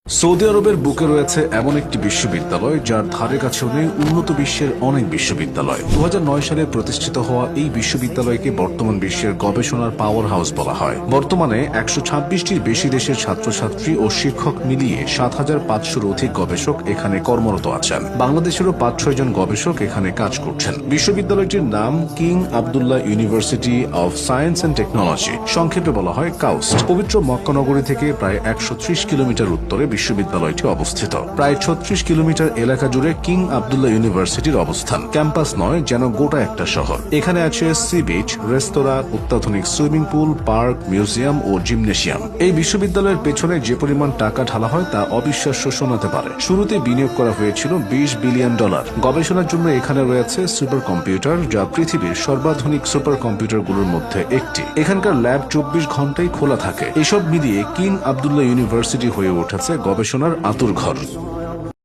Saudi আরবের বুকে রয়েছে এমন একটি বিশ্ববিদ্যালয় যার ধারে কাছেও নেই উন্নত বিশ্বের অনেক বিশ্ববিদ্যালয়। 2009 সালে প্রতিষ্ঠিত হওয়া এই বিশ্ববিদ্যালয়কে বর্তমান বিশ্বের গবেষণার পাওয়ার হাউস বলা হয়। বর্তমানে 126টির বেশি দেশের ছাত্রছাত্রী ও শিক্ষক মিলিয়ে 7,500-র অধিক গবেষক এখানে কর্মরত আছেন। বাংলাদেশেরও 5-6 জন গবেষক এখানে কাজ করছেন। বিশ্ববিদ্যালয়টির নাম King Abdullah university of science and technology, সংক্ষেপে বলা হয় কাউস্ট। পবিত্র মক্কা নগরী থেকে প্রায় 130 কিলোমিটার উত্তরে বিশ্ববিদ্যালয়টি অবস্থিত। প্রায় 36 কিলোমিটার এলাকা জুড়ে কিং আবদুল্লাহ ইউনিভার্সিটির অবস্থান। ক্যাম্পাস নয়, যেন গোটা একটা শহর। এখানে আছে সি বিচ, রেস্তোরাঁ, অত্যাধুনিক সুইমিং পুল, পার্ক, মিউজিয়াম ও জিমনেশিয়াম। এই বিশ্ববিদ্যালয়ের পেছনে যে পরিমাণ টাকা ঢালা হয় তা অবিশ্বাস্য শোনাতে পারে। শুরুতে বিনিয়োগ করা হয়েছিল $20 বিলিয়ন। গবেষণার জন্য এখানে রয়েছে সুপার কম্পিউটার, যা পৃথিবীর সর্বাধুনিক সুপার কম্পিউটারগুলোর মধ্যে একটি। এখানকার ল্যাব 24 ঘন্টাই খোলা থাকে। এসব মিলিয়ে কিং আবদুল্লাহ ইউনিভার্সিটি হয়ে উঠেছে গবেষণার আঁতুড়ঘর।